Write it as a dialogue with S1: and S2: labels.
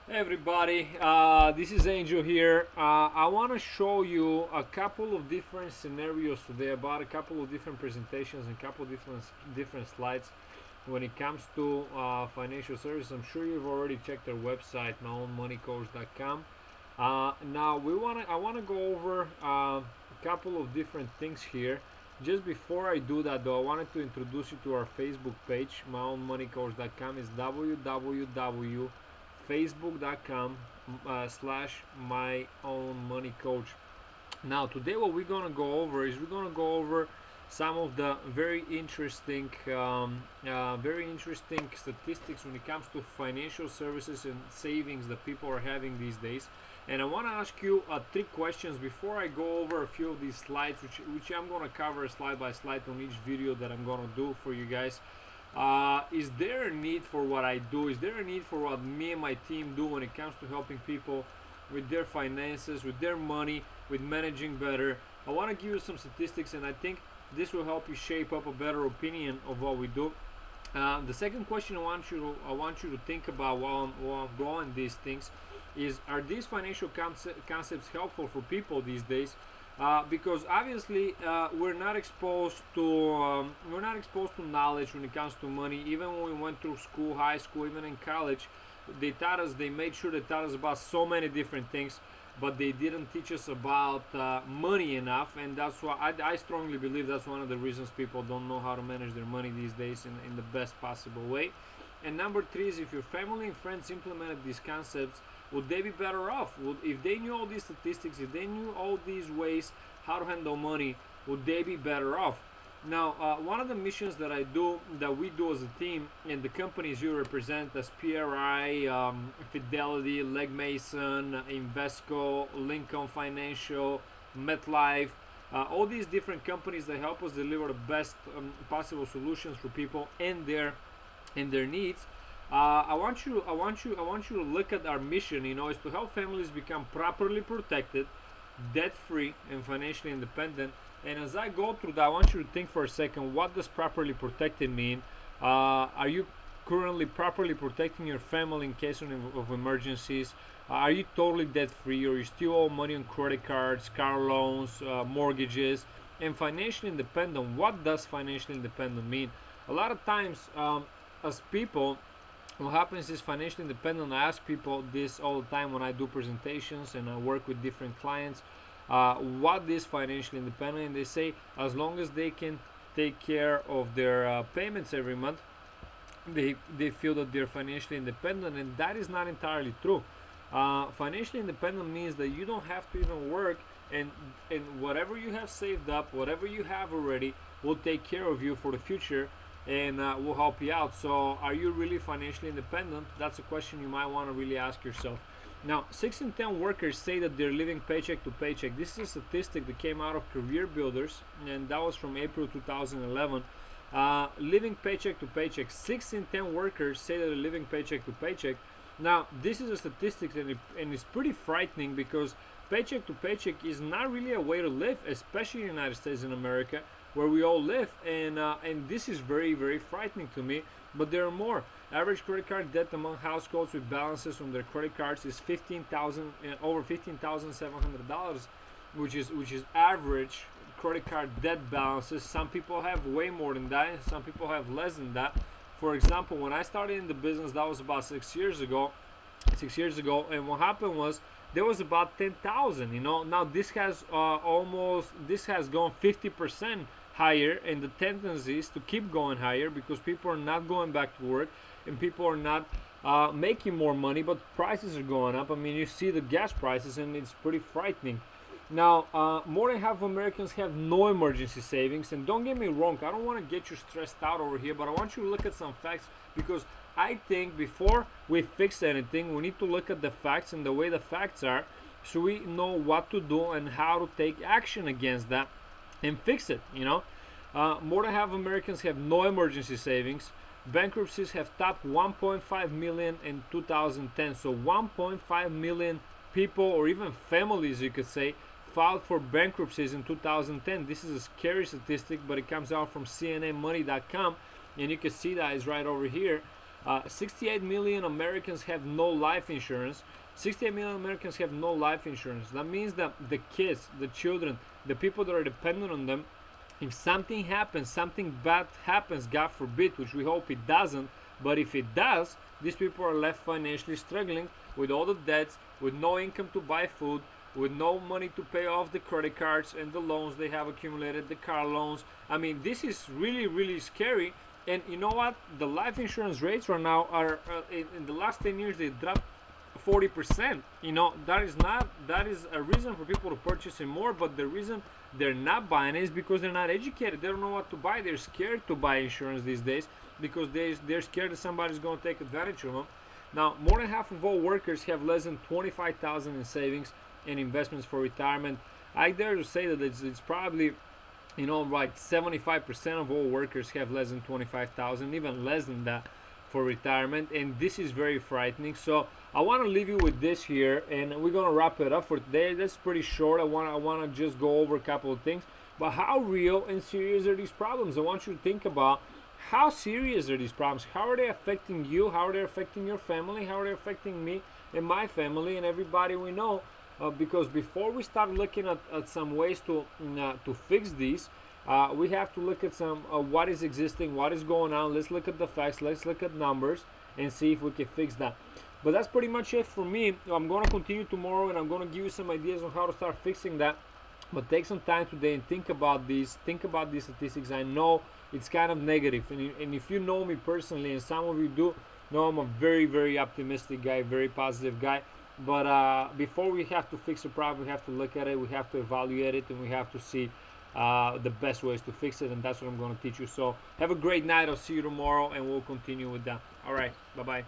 S1: Hey everybody, this is Angel here. I want to show you a couple of different scenarios today about a couple of different presentations and a couple of different slides when it comes to financial services. I'm sure you've already checked their website, myownmoneycoach.com. Now I want to go over a couple of different things here. Just before I do that, though, I wanted to introduce you to our Facebook page. Myownmoneycoach.com is www.facebook.com slash my own money coach. Now today what we're going to go over is we're going to go over some of the very interesting statistics when it comes to financial services and savings that people are having these days. And I want to ask you three questions before I go over a few of these slides, which I'm going to cover slide by slide on each video that I'm going to do for you guys. Is there a need for what I do? Is there a need for what me and my team do when it comes to helping people with their finances, with their money, with managing better? I want to give you some statistics, and I think this will help you shape up a better opinion of what we do. The second question I want you to think about while I'm going these things is: are these financial concepts helpful for people these days? Because obviously we're not exposed to knowledge when it comes to money. Even when we went through school, high school, even in college, they made sure they taught us about so many different things, but they didn't teach us about money enough. And that's why I strongly believe that's one of the reasons people don't know how to manage their money these days in the best possible way. And number three is, if your family and friends implemented these concepts, would they be better off? If they knew all these statistics, if they knew all these ways how to handle money, would they be better off? Now, one of the missions that we do as a team, and the companies you represent as PRI, Fidelity, Legg Mason, Invesco, Lincoln Financial, MetLife, all these different companies that help us deliver the best possible solutions for people and their needs. I want you to look at our mission. Is to help families become properly protected, debt-free, and financially independent. And as I go through that, I want you to think for a second: what does properly protected mean? Are you currently properly protecting your family in case of emergencies? Are you totally debt-free, or you still owe money on credit cards, car loans, mortgages? And financially independent. What does financially independent mean? A lot of times, as people, what happens is financially independent. I ask people this all the time when I do presentations and I work with different clients. What is financially independent? And they say as long as they can take care of their payments every month, they feel that they're financially independent, and that is not entirely true. Financially independent means that you don't have to even work, and whatever you have saved up, whatever you have already, will take care of you for the future, and will help you out. So are you really financially independent? That's a question you might want to really ask yourself. Now, 6 in 10 workers say that they're living paycheck to paycheck. This is a statistic that came out of Career Builders, and that was from April 2011. Living paycheck to paycheck. 6 in 10 workers say that they're living paycheck to paycheck. Now, this is a statistic, and it's pretty frightening, because paycheck to paycheck is not really a way to live, especially in the United States and America, where we all live, and this is very, very frightening to me. But there are more. Average credit card debt among households with balances on their credit cards is over $15,700, which is average credit card debt balances. Some people have way more than that, and some people have less than that. For example, when I started in the business, that was about 6 years ago. And what happened was there was about 10,000. Now this has gone 50% higher, and the tendency is to keep going higher because people are not going back to work and people are not making more money, but prices are going up. I mean, you see the gas prices, and it's pretty frightening. Now, more than half of Americans have no emergency savings. And don't get me wrong, I don't want to get you stressed out over here, but I want you to look at some facts, because I think before we fix anything, we need to look at the facts and the way the facts are, so we know what to do and how to take action against that and fix it. More than half of Americans have no emergency savings. Bankruptcies have topped 1.5 million in 2010. So 1.5 million people, or even families, you could say, filed for bankruptcies in 2010. This is a scary statistic, but it comes out from CNNmoney.com, and you can see that is right over here. 68 million Americans have no life insurance. 68 million Americans have no life insurance. That means that the kids, the children, the people that are dependent on them, if something happens, something bad happens, God forbid, which we hope it doesn't, but if it does, these people are left financially struggling with all the debts, with no income to buy food, with no money to pay off the credit cards and the loans they have accumulated, the car loans. I mean, this is really, really scary. And you know what? The life insurance rates right now are in the last 10 years they dropped 40%. You know, that is a reason for people to purchase it more, but the reason they're not buying it is because they're not educated. They don't know what to buy. They're scared to buy insurance these days because they're scared that somebody's going to take advantage of them. Now, more than half of all workers have less than 25,000 in savings and investments for retirement. I dare to say that it's probably, you know, like 75% of all workers have less than 25,000, even less than that for retirement, and this is very frightening. So I want to leave you with this here, and we're gonna wrap it up for today. That's pretty short. I want to just go over a couple of things, but how real and serious are these problems? I want you to think about how serious are these problems. How are they affecting you? How are they affecting your family? How are they affecting me and my family and everybody we know? Because before we start looking at some ways to fix these, we have to look at some what is existing, what is going on. Let's look at the facts, let's look at numbers and see if we can fix that. But that's pretty much it for me. I'm going to continue tomorrow and I'm going to give you some ideas on how to start fixing that. But take some time today and think about these statistics. I know it's kind of negative, and if you know me personally, and some of you do know, I'm a very, very optimistic guy, very positive guy. But before we have to fix a problem, we have to look at it, we have to evaluate it, and we have to see the best ways to fix it, and that's what I'm going to teach you. So have a great night. I'll see you tomorrow, and we'll continue with that. All right, bye-bye.